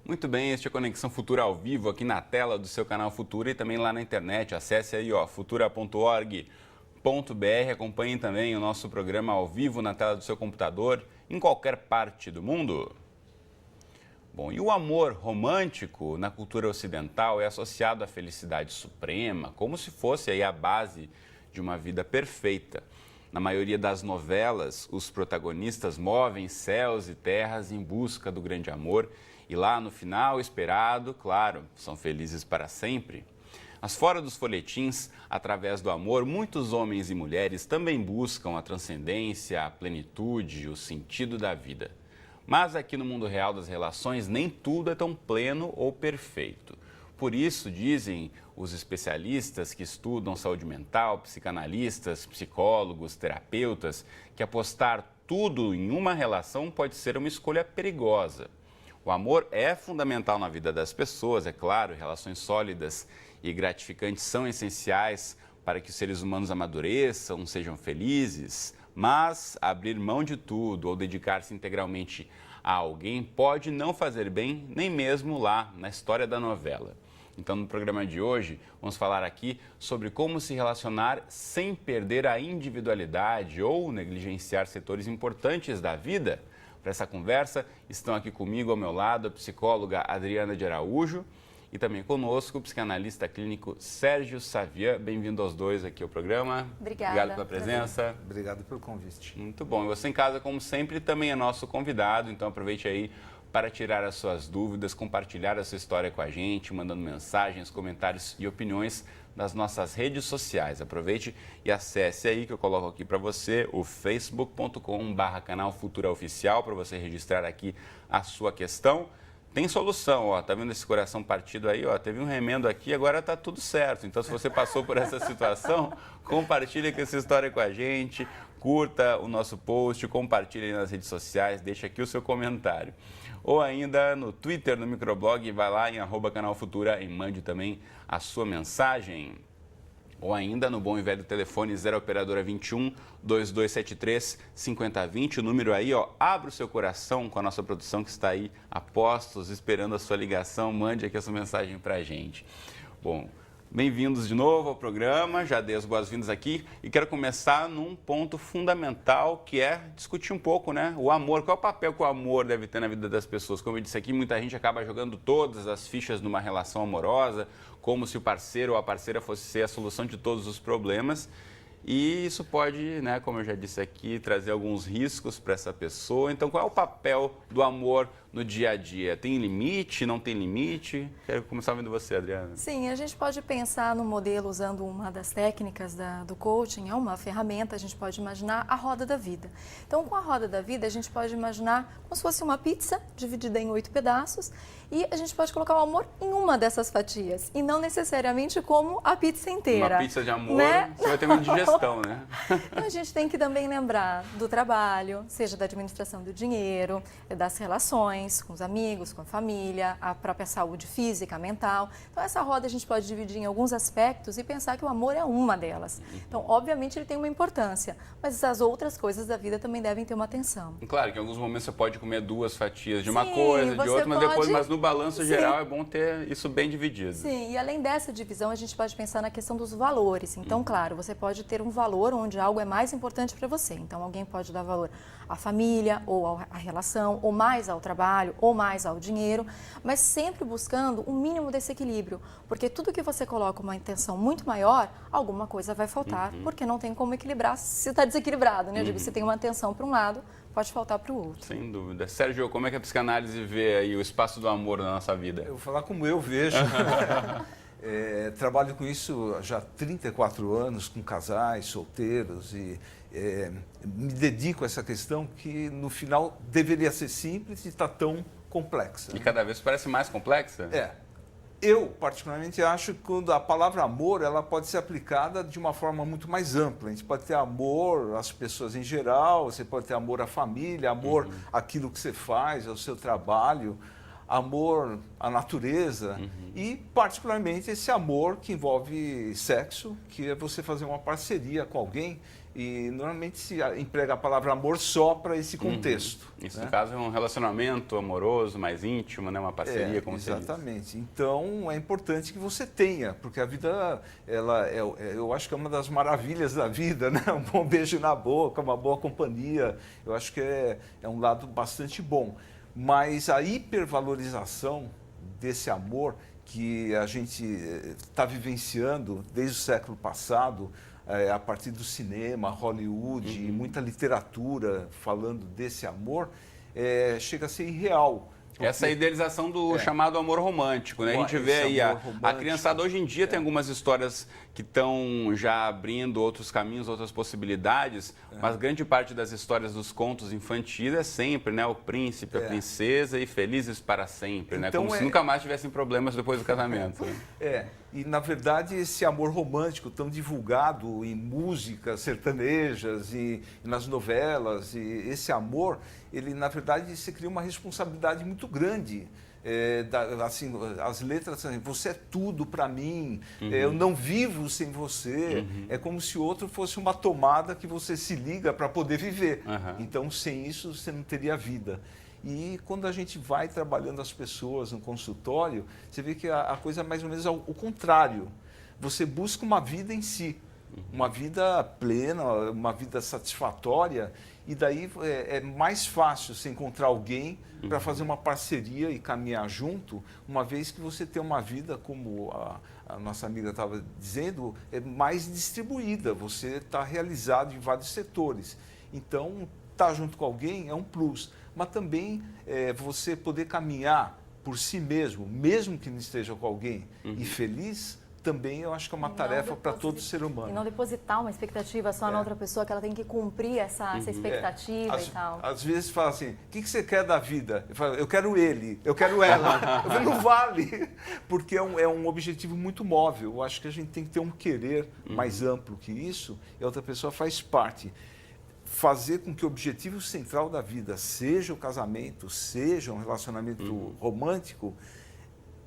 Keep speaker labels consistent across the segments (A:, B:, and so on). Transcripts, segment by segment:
A: Muito bem, este é Conexão Futura ao vivo aqui na tela do seu canal Futura e também lá na internet. Acesse aí, futura.org.br. Acompanhe também o nosso programa ao vivo na tela do seu computador em qualquer parte do mundo. Bom, e o amor romântico na cultura ocidental é associado à felicidade suprema, como se fosse aí a base de uma vida perfeita. Na maioria das novelas, os protagonistas movem céus e terras em busca do grande amor e lá no final, esperado, claro, são felizes para sempre. Mas fora dos folhetins, através do amor, muitos homens e mulheres também buscam a transcendência, a plenitude, o sentido da vida. Mas aqui no mundo real das relações, nem tudo é tão pleno ou perfeito. Por isso, dizem os especialistas que estudam saúde mental, psicanalistas, psicólogos, terapeutas, que apostar tudo em uma relação pode ser uma escolha perigosa. O amor é fundamental na vida das pessoas, é claro, relações sólidas e gratificantes são essenciais para que os seres humanos amadureçam, sejam felizes, mas abrir mão de tudo ou dedicar-se integralmente a alguém pode não fazer bem, nem mesmo lá na história da novela. Então, no programa de hoje, vamos falar aqui sobre como se relacionar sem perder a individualidade ou negligenciar setores importantes da vida. Para essa conversa, estão aqui comigo, ao meu lado, a psicóloga Adriana de Araújo e também conosco o psicanalista clínico Sérgio Savian. Bem-vindo aos dois aqui ao programa.
B: Obrigada.
A: Obrigado pela presença.
C: Obrigado pelo convite.
A: Muito bom. E você em casa, como sempre, também é nosso convidado, então aproveite aí para tirar as suas dúvidas, compartilhar a sua história com a gente, mandando mensagens, comentários e opiniões nas nossas redes sociais. Aproveite e acesse aí que eu coloco aqui para você o facebook.com/canal Futura Oficial para você registrar aqui a sua questão. Tem solução, ó, tá vendo esse coração partido aí, ó, teve um remendo aqui, agora tá tudo certo. Então, se você passou por essa situação, compartilhe essa história com a gente, curta o nosso post, compartilhe nas redes sociais, deixa aqui o seu comentário. Ou ainda no Twitter, no microblog, vai lá em @canalfutura e mande também a sua mensagem. Ou ainda no bom e velho telefone 0 operadora 21 2273 5020, o número aí, ó, abre o seu coração com a nossa produção que está aí a postos, esperando a sua ligação, mande aqui a sua mensagem pra gente. Bom, bem-vindos de novo ao programa, já dei as boas-vindas aqui e quero começar num ponto fundamental que é discutir um pouco, né, o amor, qual é o papel que o amor deve ter na vida das pessoas. Como eu disse aqui, muita gente acaba jogando todas as fichas numa relação amorosa, como se o parceiro ou a parceira fosse ser a solução de todos os problemas. E isso pode, né, como eu já disse aqui, trazer alguns riscos para essa pessoa. Então, qual é o papel do amor no dia a dia? Tem limite? Não tem limite? Quero começar vendo você, Adriana.
B: Sim, a gente pode pensar no modelo usando uma das técnicas do coaching, é uma ferramenta, a gente pode imaginar a roda da vida. Então, com a roda da vida, a gente pode imaginar como se fosse uma pizza dividida em 8 pedaços e a gente pode colocar o amor em uma dessas fatias e não necessariamente como a pizza inteira.
A: Uma pizza de amor,
B: né?
A: Você vai ter uma indigestão, né?
B: Então, a gente tem que também lembrar do trabalho, seja da administração do dinheiro, das relações com os amigos, com a família, a própria saúde física, mental. Então, essa roda a gente pode dividir em alguns aspectos e pensar que o amor é uma delas. Então, obviamente, ele tem uma importância, mas as outras coisas da vida também devem ter uma atenção.
A: Claro que em alguns momentos você pode comer 2 fatias de uma
B: Sim,
A: coisa, de
B: você
A: outra, mas depois,
B: pode-
A: no balanço
B: Sim.
A: geral é bom ter isso bem dividido.
B: Sim, e além dessa divisão, a gente pode pensar na questão dos valores. Então, claro, você pode ter um valor onde algo é mais importante para você. Então, alguém pode dar valor à família, ou à relação, ou mais ao trabalho, ou mais ao dinheiro, mas sempre buscando um mínimo desse equilíbrio. Porque tudo que você coloca uma intenção muito maior, alguma coisa vai faltar, porque não tem como equilibrar se está desequilibrado, né? Eu digo, se tem uma atenção para um lado, pode faltar para o outro.
A: Sem dúvida. Sérgio, como é que a psicanálise vê aí o espaço do amor na nossa vida?
C: Eu vou falar como eu vejo. Trabalho com isso já há 34 anos, com casais, solteiros, e me dedico a essa questão que, no final, deveria ser simples e está tão complexa.
A: E cada vez parece mais complexa?
C: Eu, particularmente, acho que quando a palavra amor ela pode ser aplicada de uma forma muito mais ampla. A gente pode ter amor às pessoas em geral, você pode ter amor à família, amor àquilo que você faz, ao seu trabalho, amor à natureza e, particularmente, esse amor que envolve sexo, que é você fazer uma parceria com alguém. E normalmente se emprega a palavra amor só para esse contexto.
A: Isso,
C: né?
A: no caso, é um relacionamento amoroso, mais íntimo, né? Uma parceria, como você diz.
C: Exatamente. Então, é importante que você tenha, porque a vida, eu acho que é uma das maravilhas da vida, né? Um bom beijo na boca, uma boa companhia, eu acho que é um lado bastante bom. Mas a hipervalorização desse amor que a gente está vivenciando desde o século passado, a partir do cinema, Hollywood, e muita literatura falando desse amor, chega a ser irreal.
A: Essa idealização do chamado amor romântico, né? A gente vê aí, a criançada hoje em dia tem algumas histórias que estão já abrindo outros caminhos, outras possibilidades, mas grande parte das histórias dos contos infantis é sempre, né? O príncipe, a princesa e felizes para sempre, então, né? Como se nunca mais tivessem problemas depois do casamento.
C: E na verdade esse amor romântico tão divulgado em músicas sertanejas e nas novelas, e esse amor, ele na verdade se cria uma responsabilidade muito grande. Assim, as letras, assim, você é tudo para mim, eu não vivo sem você, é como se o outro fosse uma tomada que você se liga para poder viver. Então, sem isso, você não teria vida. E quando a gente vai trabalhando as pessoas no consultório, você vê que a coisa é mais ou menos o contrário. Você busca uma vida em si, uma vida plena, uma vida satisfatória, e daí é mais fácil você encontrar alguém para fazer uma parceria e caminhar junto, uma vez que você tem uma vida, como a nossa amiga estava dizendo, mais distribuída, você está realizado em vários setores. Então, estar junto com alguém é um plus, mas também você poder caminhar por si mesmo que não esteja com alguém, e feliz, também eu acho que é uma tarefa para todo ser humano.
B: E não depositar uma expectativa só na outra pessoa, que ela tem que cumprir essa expectativa e tal.
C: Às vezes fala assim, o que você quer da vida? Eu falo, eu quero ele, eu quero ela. Eu falo, não vale, porque é um objetivo muito móvel. Eu acho que a gente tem que ter um querer mais amplo que isso, e a outra pessoa faz parte. Fazer com que o objetivo central da vida seja o casamento, seja um relacionamento romântico,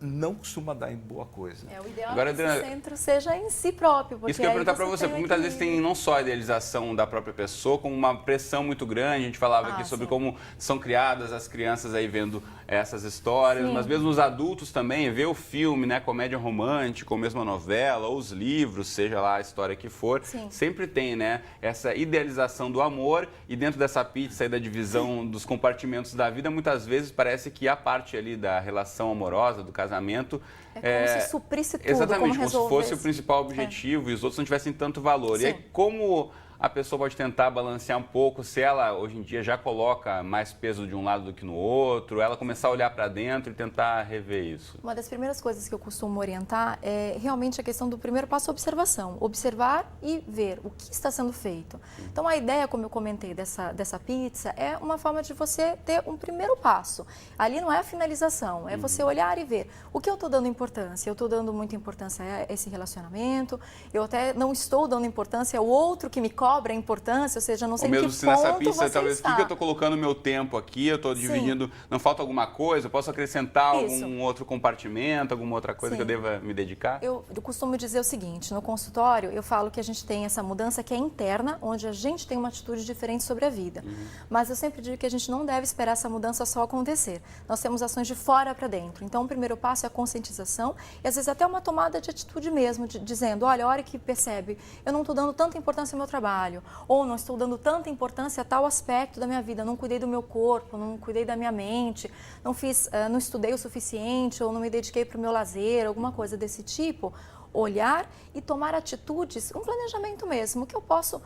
C: não costuma dar em boa coisa.
B: O ideal
A: Agora,
B: é que esse centro seja em si próprio.
A: Isso que eu ia perguntar para você, porque muitas vezes tem não só a idealização da própria pessoa, como uma pressão muito grande. A gente falava aqui sobre como são criadas as crianças aí vendo essas histórias, mas mesmo os adultos também, ver o filme, né, comédia romântica, ou mesmo a novela, ou os livros, seja lá a história que for, sempre tem, né, essa idealização do amor, e dentro dessa pizza e da divisão dos compartimentos da vida, muitas vezes parece que a parte ali da relação amorosa, do casamento,
B: como se suprisse tudo,
A: exatamente, como se fosse o principal objetivo e os outros não tivessem tanto valor. E aí, como a pessoa pode tentar balancear um pouco, se ela hoje em dia já coloca mais peso de um lado do que no outro, ela começar a olhar para dentro e tentar rever isso?
B: Uma das primeiras coisas que eu costumo orientar é realmente a questão do primeiro passo, a observação. Observar e ver o que está sendo feito. Então, a ideia, como eu comentei, dessa pizza é uma forma de você ter um primeiro passo. Ali não é a finalização, é você olhar e ver o que eu estou dando importância. Eu estou dando muita importância a esse relacionamento, eu até não estou dando importância ao outro que me cobra a importância, ou seja, não sei em que ponto
A: se nessa pizza,
B: você
A: talvez,
B: está.
A: O que eu estou colocando meu tempo aqui, eu estou dividindo, não falta alguma coisa, eu posso acrescentar algum outro compartimento, alguma outra coisa que eu deva me dedicar?
B: Eu costumo dizer o seguinte, no consultório eu falo que a gente tem essa mudança que é interna, onde a gente tem uma atitude diferente sobre a vida. Mas eu sempre digo que a gente não deve esperar essa mudança só acontecer. Nós temos ações de fora para dentro. Então, o primeiro passo é a conscientização e, às vezes, até uma tomada de atitude mesmo, dizendo, olha, a hora que percebe, eu não estou dando tanta importância ao meu trabalho, ou não estou dando tanta importância a tal aspecto da minha vida, não cuidei do meu corpo, não cuidei da minha mente, não estudei o suficiente, ou não me dediquei para o meu lazer, alguma coisa desse tipo, olhar e tomar atitudes, um planejamento mesmo, que eu posso,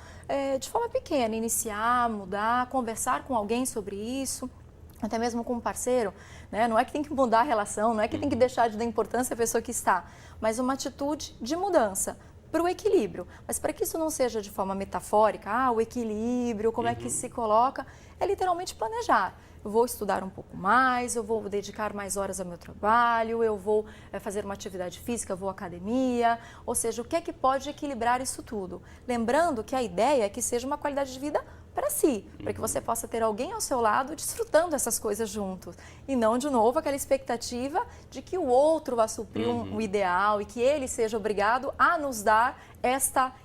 B: de forma pequena, iniciar, mudar, conversar com alguém sobre isso, até mesmo com um parceiro, né? Não é que tem que mudar a relação, não é que tem que deixar de dar importância à pessoa que está, mas uma atitude de mudança para o equilíbrio. Mas para que isso não seja de forma metafórica, o equilíbrio, como é que se coloca, é literalmente planejar. Eu vou estudar um pouco mais, eu vou dedicar mais horas ao meu trabalho, eu vou fazer uma atividade física, vou à academia, ou seja, o que é que pode equilibrar isso tudo? Lembrando que a ideia é que seja uma qualidade de vida para si, para que você possa ter alguém ao seu lado desfrutando essas coisas juntos. E não, de novo, aquela expectativa de que o outro vá suprir um ideal e que ele seja obrigado a nos dar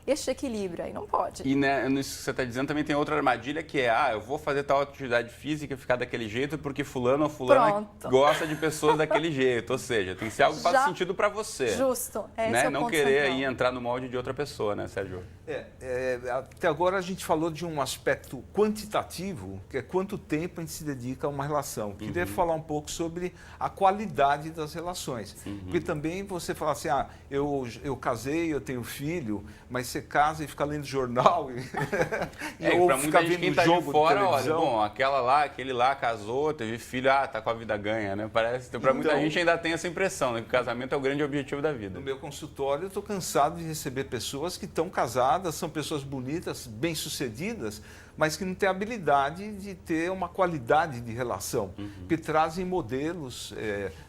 B: este equilíbrio. Aí não pode.
A: E né, nisso que você está dizendo também tem outra armadilha que é, eu vou fazer tal atividade física e ficar daquele jeito porque fulano ou fulana gosta de pessoas daquele jeito. Ou seja, tem que ser algo que faça sentido para você.
B: Justo.
A: Né? Não querer aí entrar no molde de outra pessoa, né, Sérgio?
C: Até agora a gente falou de um aspecto quantitativo, que é quanto tempo a gente se dedica a uma relação. Queria falar um pouco sobre a qualidade das relações. Porque também você fala assim, eu casei, eu tenho filho, mas você casa e fica lendo jornal
A: ou fica vendo tá jogo de fora, olha, bom, aquele lá casou, teve filho, tá com a vida ganha, né? Parece, para muita gente ainda tem essa impressão, né, que o casamento é o grande objetivo da vida.
C: No meu consultório eu estou cansado de receber pessoas que estão casadas, são pessoas bonitas, bem-sucedidas, mas que não têm habilidade de ter uma qualidade de relação, que trazem modelos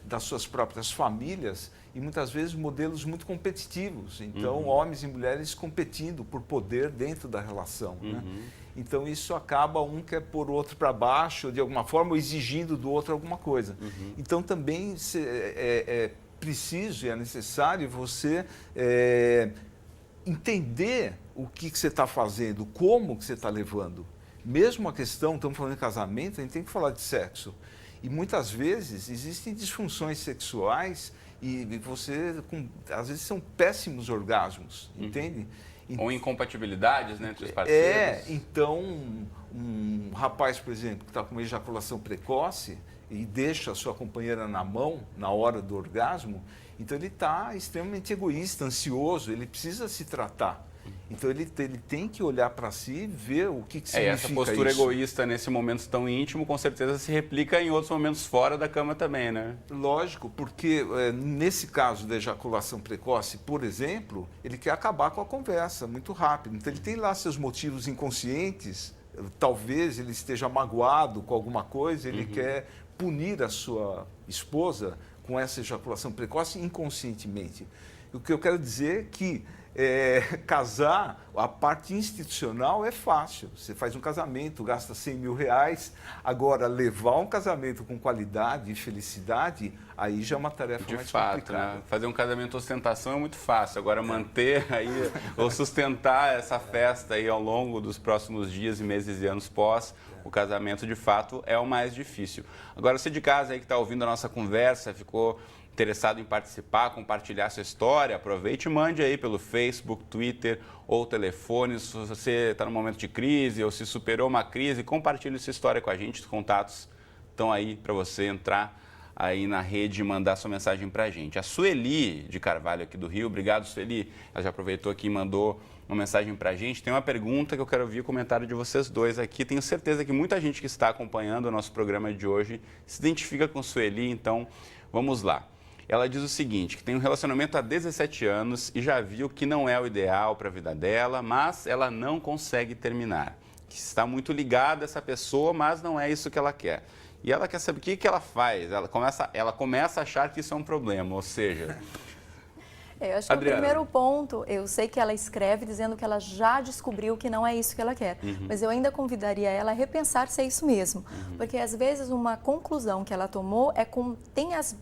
C: das suas próprias famílias e muitas vezes modelos muito competitivos. Então, homens e mulheres competindo por poder dentro da relação. Né? Então, isso acaba um quer pôr o outro para baixo, de alguma forma, ou exigindo do outro alguma coisa. Então, também é preciso e é necessário você entender o que você está fazendo, como que você está levando. Mesmo a questão, estamos falando de casamento, a gente tem que falar de sexo. E muitas vezes existem disfunções sexuais e você, às vezes, são péssimos orgasmos, entende?
A: Ou incompatibilidades, né, entre os parceiros.
C: Então, um rapaz, por exemplo, que está com uma ejaculação precoce e deixa a sua companheira na mão na hora do orgasmo, então ele está extremamente egoísta, ansioso, ele precisa se tratar. Então ele tem que olhar para si e ver o que significa isso.
A: Essa postura egoísta nesse momento tão íntimo, com certeza se replica em outros momentos fora da cama também, né?
C: Lógico, porque nesse caso da ejaculação precoce, por exemplo, ele quer acabar com a conversa muito rápido. Então ele tem lá seus motivos inconscientes, talvez ele esteja magoado com alguma coisa, ele quer punir a sua esposa com essa ejaculação precoce inconscientemente. O que eu quero dizer é que casar, a parte institucional é fácil. Você faz um casamento, gasta 100 mil reais. Agora, levar um casamento com qualidade e felicidade, aí já é uma tarefa mais complicada.
A: Né? Fazer um casamento ostentação é muito fácil. Agora, manter aí, ou sustentar essa festa aí ao longo dos próximos dias e meses e anos pós o casamento, de fato, é o mais difícil. Agora, você de casa aí que está ouvindo a nossa conversa, ficou interessado em participar, compartilhar sua história, aproveite e mande aí pelo Facebook, Twitter ou telefone. Se você está num momento de crise ou se superou uma crise, compartilhe sua história com a gente. Os contatos estão aí para você entrar aí na rede e mandar sua mensagem para a gente. A Sueli de Carvalho aqui do Rio, obrigado Sueli, ela já aproveitou aqui e mandou uma mensagem para a gente. Tem uma pergunta que eu quero ouvir o comentário de vocês dois aqui. Tenho certeza que muita gente que está acompanhando o nosso programa de hoje se identifica com Sueli, então vamos lá. Ela diz o seguinte, que tem um relacionamento há 17 anos e já viu que não é o ideal para a vida dela, mas ela não consegue terminar. Que está muito ligada a essa pessoa, mas não é isso que ela quer. E ela quer saber o que ela faz. Ela começa a achar que isso é um problema, ou seja...
B: Eu acho que o primeiro ponto, eu sei que ela escreve dizendo que ela já descobriu que não é isso que ela quer, mas eu ainda convidaria ela a repensar se é isso mesmo, porque às vezes uma conclusão que ela tomou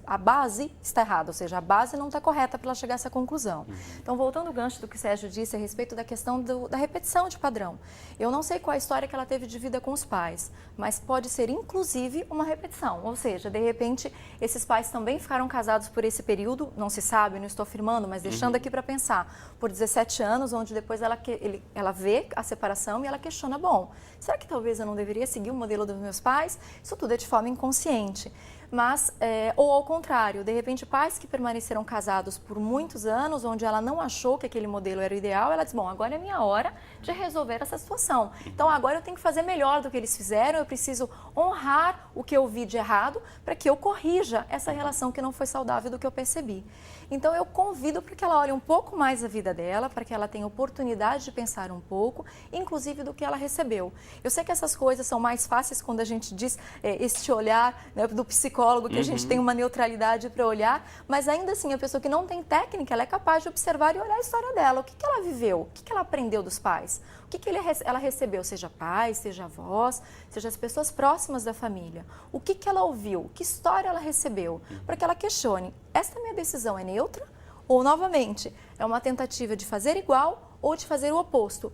B: a base está errada, ou seja, a base não está correta para ela chegar a essa conclusão. Então, voltando ao gancho do que o Sérgio disse a respeito da questão da repetição de padrão, eu não sei qual a história que ela teve de vida com os pais, mas pode ser inclusive uma repetição, ou seja, de repente esses pais também ficaram casados por esse período, não se sabe, não estou afirmando, mas deixando aqui para pensar, por 17 anos, onde depois ela vê a separação e ela questiona, bom, será que talvez eu não deveria seguir o modelo dos meus pais? Isso tudo é de forma inconsciente. Mas, ou ao contrário, de repente pais que permaneceram casados por muitos anos, onde ela não achou que aquele modelo era o ideal, ela diz, bom, agora é minha hora de resolver essa situação. Então agora eu tenho que fazer melhor do que eles fizeram, eu preciso honrar o que eu vi de errado para que eu corrija essa relação que não foi saudável do que eu percebi. Então eu convido para que ela olhe um pouco mais a vida dela, para que ela tenha oportunidade de pensar um pouco, inclusive do que ela recebeu. Eu sei que essas coisas são mais fáceis quando a gente diz este olhar, né, do psicólogo, psicólogo, que a gente tem uma neutralidade para olhar, mas ainda assim, a pessoa que não tem técnica, ela é capaz de observar e olhar a história dela. O que ela viveu? O que ela aprendeu dos pais? O que ela recebeu, seja pais, seja avós, seja as pessoas próximas da família? O que ela ouviu? Que história ela recebeu? Para que ela questione, esta minha decisão é neutra? Ou, novamente, é uma tentativa de fazer igual ou de fazer o oposto?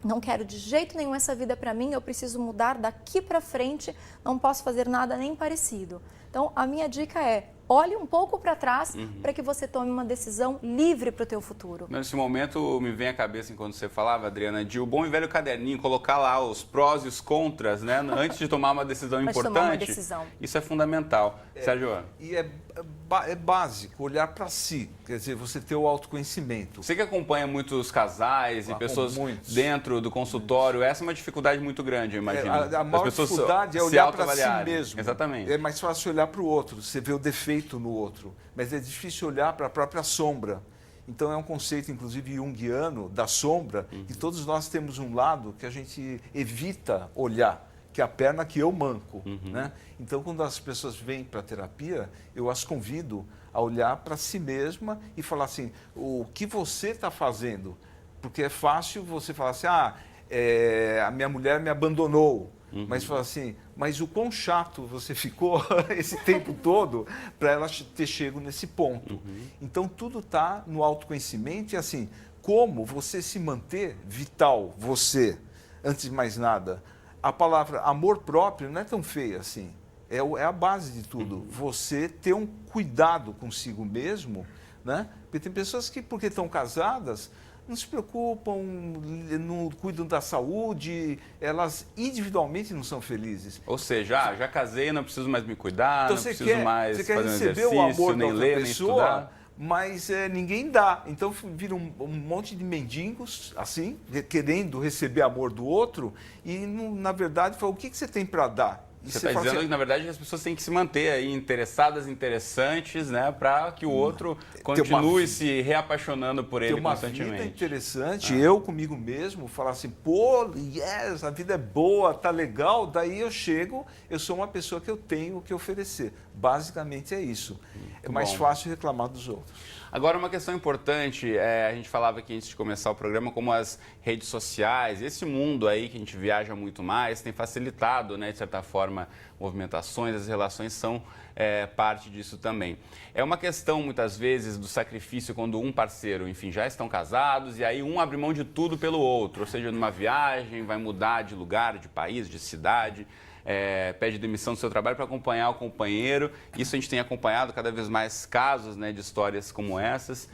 B: Não quero de jeito nenhum essa vida para mim, eu preciso mudar daqui para frente, não posso fazer nada nem parecido. Então, a minha dica é, olhe um pouco para trás para que você tome uma decisão livre para o teu futuro.
A: Nesse momento, me vem à cabeça, enquanto você falava, Adriana, de o bom e velho caderninho, colocar lá os prós e os contras, né? Antes de tomar uma decisão importante.
B: Tomar uma decisão.
A: Isso é fundamental. Sérgio?
C: E é básico, olhar para si, quer dizer, você ter o autoconhecimento.
A: Você que acompanha muitos casais e pessoas dentro do consultório, essa é uma dificuldade muito grande, eu imagino.
C: A maior dificuldade é olhar para si mesmo.
A: Exatamente.
C: É mais fácil olhar para o outro, você vê o defeito no outro, mas é difícil olhar para a própria sombra. Então é um conceito, inclusive, junguiano, da sombra, que todos nós temos um lado que a gente evita olhar, que é a perna que eu manco. Né? Então, quando as pessoas vêm para a terapia, eu as convido a olhar para si mesma e falar assim, o que você está fazendo? Porque é fácil você falar assim, a minha mulher me abandonou. Mas fala assim, mas o quão chato você ficou esse tempo todo para ela ter chego nesse ponto. Então, tudo está no autoconhecimento e assim, como você se manter vital, você, antes de mais nada. A palavra amor próprio não é tão feia assim, é a base de tudo. Você ter um cuidado consigo mesmo, né? Porque tem pessoas que, porque estão casadas, não se preocupam, não cuidam da saúde, elas individualmente não são felizes.
A: Ou seja, já casei, não preciso mais me cuidar,
C: Então,
A: não preciso mais
C: você quer
A: fazer um
C: receber
A: exercício,
C: o amor
A: nem
C: da outra
A: ler, nem
C: pessoa,
A: estudar.
C: Mas ninguém dá. Então vira um monte de mendigos, assim, querendo receber amor do outro, e na verdade, fala, o que você tem para dar?
A: Você está dizendo que, na verdade, as pessoas têm que se manter aí interessadas, interessantes, né, para que o outro continue se reapaixonando por ele constantemente.
C: Ter uma vida interessante, eu comigo mesmo, falar assim, pô, yes, a vida é boa, tá legal, daí eu chego, eu sou uma pessoa que eu tenho o que oferecer. Basicamente é isso. É mais fácil reclamar dos outros.
A: Agora, uma questão importante, a gente falava aqui antes de começar o programa, como as redes sociais, esse mundo aí que a gente viaja muito mais, tem facilitado, né, de certa forma, movimentações, as relações são parte disso também. É uma questão, muitas vezes, do sacrifício quando um parceiro, enfim, já estão casados e aí um abre mão de tudo pelo outro, ou seja, numa viagem, vai mudar de lugar, de país, de cidade, pede demissão do seu trabalho para acompanhar o companheiro. Isso a gente tem acompanhado cada vez mais casos, né, de histórias como essas.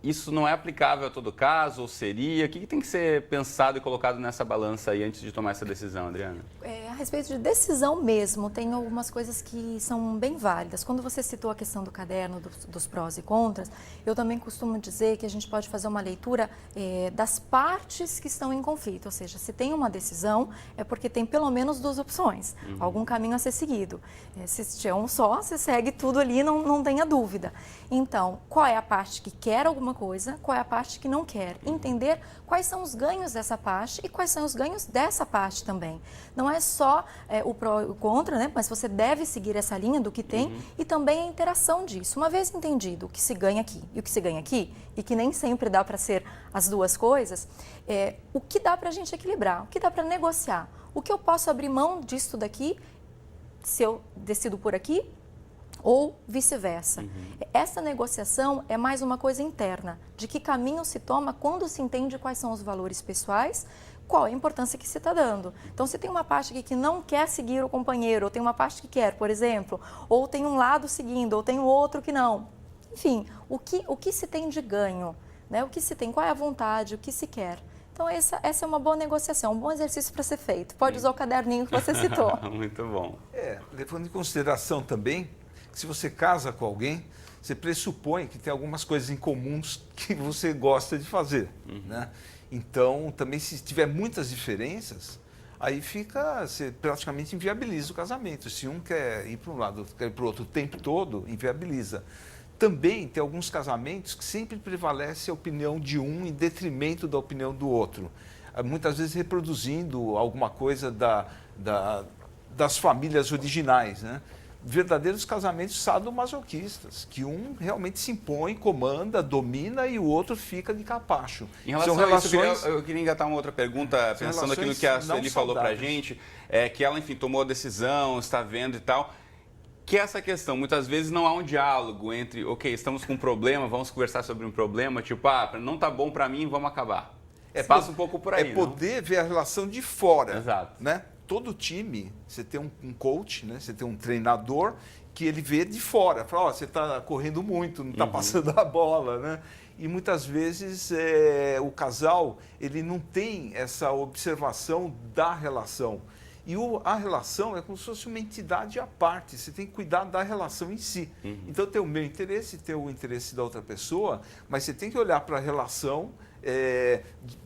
A: Isso não é aplicável a todo caso, ou seria? O que tem que ser pensado e colocado nessa balança aí antes de tomar essa decisão, Adriana?
B: A respeito de decisão mesmo, tem algumas coisas que são bem válidas. Quando você citou a questão do caderno, dos prós e contras, eu também costumo dizer que a gente pode fazer uma leitura das partes que estão em conflito. Ou seja, se tem uma decisão, é porque tem pelo menos duas opções, algum caminho a ser seguido. Se tiver um só, você segue tudo ali, não tenha dúvida. Então, qual é a parte que quer alguma coisa, qual é a parte que não quer? Entender quais são os ganhos dessa parte e quais são os ganhos dessa parte também. Não é só o pró e o contra, né? Mas você deve seguir essa linha do que tem e também a interação disso. Uma vez entendido o que se ganha aqui e o que se ganha aqui, e que nem sempre dá para ser as duas coisas, o que dá para a gente equilibrar, o que dá para negociar, o que eu posso abrir mão disso daqui, se eu decido por aqui, ou vice-versa. Essa negociação é mais uma coisa interna, de que caminho se toma quando se entende quais são os valores pessoais, qual a importância que se está dando. Então, se tem uma parte aqui que não quer seguir o companheiro, ou tem uma parte que quer, por exemplo, ou tem um lado seguindo, ou tem o outro que não. Enfim, o que se tem de ganho, né? O que se tem, qual é a vontade, o que se quer. Então, essa é uma boa negociação, um bom exercício para ser feito. Pode usar o caderninho que você citou.
A: Muito bom.
C: Levando em consideração também, se você casa com alguém, você pressupõe que tem algumas coisas em comuns que você gosta de fazer, né? Então, também se tiver muitas diferenças, aí você praticamente inviabiliza o casamento. Se um quer ir para um lado, outro quer ir para o outro o tempo todo, inviabiliza. Também tem alguns casamentos que sempre prevalece a opinião de um em detrimento da opinião do outro. Muitas vezes reproduzindo alguma coisa das famílias originais, né? Verdadeiros casamentos sadomasoquistas, que um realmente se impõe, comanda, domina e o outro fica de capacho.
A: Em relação a isso, eu queria engatar uma outra pergunta, pensando aqui no que a Sueli falou para a gente, que ela, enfim, tomou a decisão, está vendo e tal, que essa questão, muitas vezes não há um diálogo entre, ok, estamos com um problema, vamos conversar sobre um problema, tipo, não tá bom para mim, vamos acabar. Passa um pouco por aí,
C: poder ver a relação de fora.
A: Exato.
C: Né? Todo time, você tem um coach, né? Você tem um treinador que ele vê de fora. Fala, você está correndo muito, não está passando a bola. Né? E muitas vezes o casal ele não tem essa observação da relação. E a relação é como se fosse uma entidade à parte. Você tem que cuidar da relação em si. Então tem o meu interesse, tem o interesse da outra pessoa, mas você tem que olhar para a relação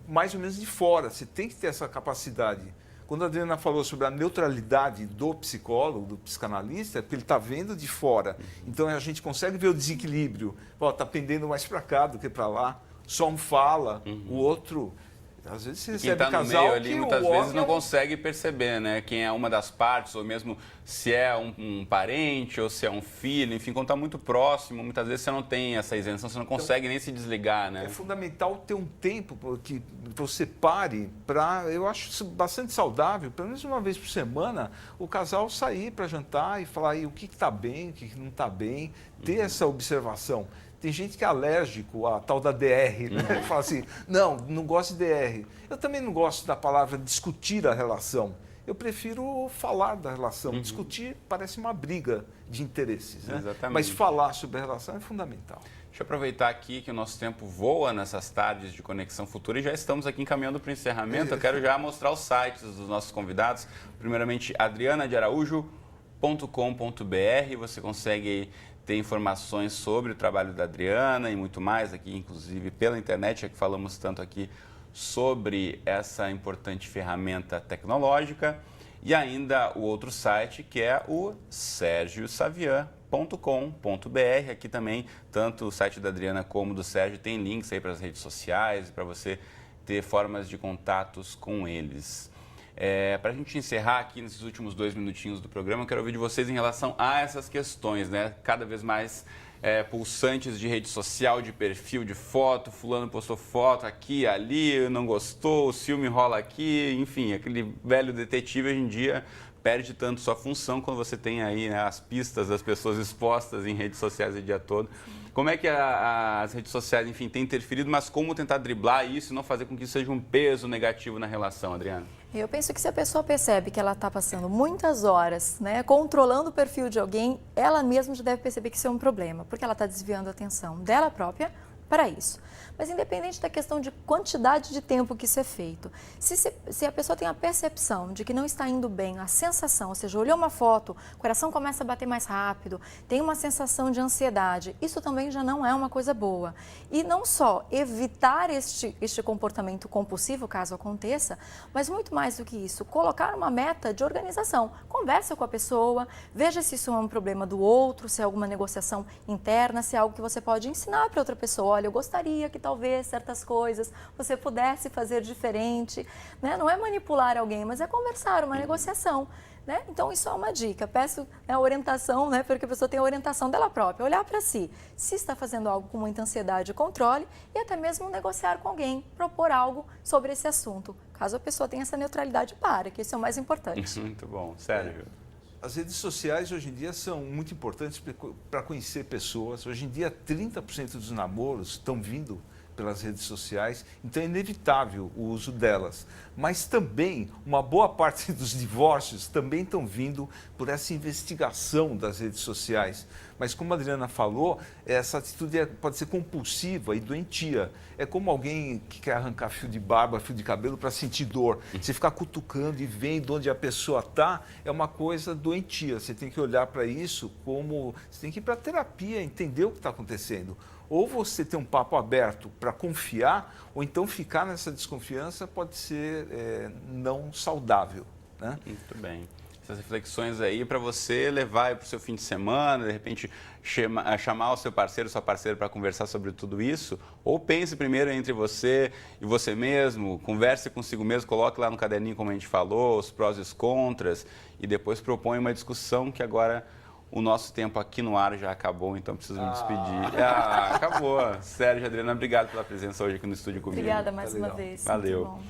C: mais ou menos de fora. Você tem que ter essa capacidade. Quando a Adriana falou sobre a neutralidade do psicólogo, do psicanalista, é porque ele está vendo de fora. Então a gente consegue ver o desequilíbrio. Está pendendo mais para cá do que para lá. Só um fala, o outro... Às vezes você recebe
A: quem tá no
C: casal
A: meio ali,
C: que
A: muitas vezes não consegue perceber, né? Quem é uma das partes, ou mesmo se é um parente, ou se é um filho, enfim, quando está muito próximo, muitas vezes você não tem essa isenção, você não consegue nem se desligar, né?
C: É fundamental ter um tempo que você pare para, eu acho isso bastante saudável, pelo menos uma vez por semana, o casal sair para jantar e falar aí o que está bem, o que não está bem, ter essa observação. Tem gente que é alérgico à tal da DR, né? Fala assim, não gosto de DR. Eu também não gosto da palavra discutir a relação. Eu prefiro falar da relação. Discutir parece uma briga de interesses, né?
A: Exatamente.
C: Mas falar sobre a relação é fundamental.
A: Deixa eu aproveitar aqui que o nosso tempo voa nessas tardes de Conexão Futura e já estamos aqui encaminhando para o encerramento. Eu quero já mostrar os sites dos nossos convidados. Primeiramente, adrianadearaújo.com.br. Você consegue ter informações sobre o trabalho da Adriana e muito mais aqui, inclusive pela internet, que falamos tanto aqui sobre essa importante ferramenta tecnológica. E ainda o outro site, que é o sergiosavian.com.br. Aqui também, tanto o site da Adriana como do Sérgio tem links aí para as redes sociais, para você ter formas de contatos com eles. Para a gente encerrar aqui nesses últimos 2 minutinhos do programa, eu quero ouvir de vocês em relação a essas questões, né? Cada vez mais pulsantes de rede social, de perfil, de foto, fulano postou foto aqui, ali, não gostou, o ciúme rola aqui, enfim, aquele velho detetive hoje em dia perde tanto sua função quando você tem aí, né, as pistas das pessoas expostas em redes sociais o dia todo. Como é que as redes sociais, enfim, têm interferido, mas como tentar driblar isso e não fazer com que isso seja um peso negativo na relação, Adriana?
B: Eu penso que se a pessoa percebe que ela está passando muitas horas, né, controlando o perfil de alguém, ela mesma já deve perceber que isso é um problema, porque ela está desviando a atenção dela própria para isso. Mas independente da questão de quantidade de tempo que isso é feito, se a pessoa tem a percepção de que não está indo bem, a sensação, ou seja, olhou uma foto, o coração começa a bater mais rápido, tem uma sensação de ansiedade, isso também já não é uma coisa boa. E não só evitar este comportamento compulsivo, caso aconteça, mas muito mais do que isso, colocar uma meta de organização. Conversa com a pessoa, veja se isso é um problema do outro, se é alguma negociação interna, se é algo que você pode ensinar para outra pessoa. Olha, eu gostaria que talvez certas coisas você pudesse fazer diferente, né? Não é manipular alguém, mas é conversar, uma negociação, né? Então isso é uma dica, peço a orientação, né? Porque a pessoa tem a orientação dela própria, olhar para si, se está fazendo algo com muita ansiedade, controle e até mesmo negociar com alguém, propor algo sobre esse assunto, caso a pessoa tenha essa neutralidade que isso é o mais importante.
A: Muito bom, Sérgio.
C: As redes sociais hoje em dia são muito importantes para conhecer pessoas. Hoje em dia 30% dos namoros estão vindo pelas redes sociais, então é inevitável o uso delas. Mas também uma boa parte dos divórcios também estão vindo por essa investigação das redes sociais. Mas como a Adriana falou, essa atitude pode ser compulsiva e doentia. É como alguém que quer arrancar fio de barba, fio de cabelo para sentir dor. Você ficar cutucando e vendo onde a pessoa está, é uma coisa doentia. Você tem que olhar para isso como... Você tem que ir para a terapia, entender o que está acontecendo. Ou você ter um papo aberto para confiar, ou então ficar nessa desconfiança pode ser não saudável, né?
A: Muito bem. essas reflexões aí para você levar para o seu fim de semana, de repente chamar o seu parceiro, sua parceira para conversar sobre tudo isso, ou pense primeiro entre você e você mesmo, converse consigo mesmo, coloque lá no caderninho, como a gente falou, os prós e os contras, e depois propõe uma discussão que agora o nosso tempo aqui no ar já acabou, então preciso me despedir. Acabou. Sérgio e Adriana, obrigado pela presença hoje aqui no estúdio comigo.
B: Obrigada mais uma vez.
A: Valeu.
B: Muito bom.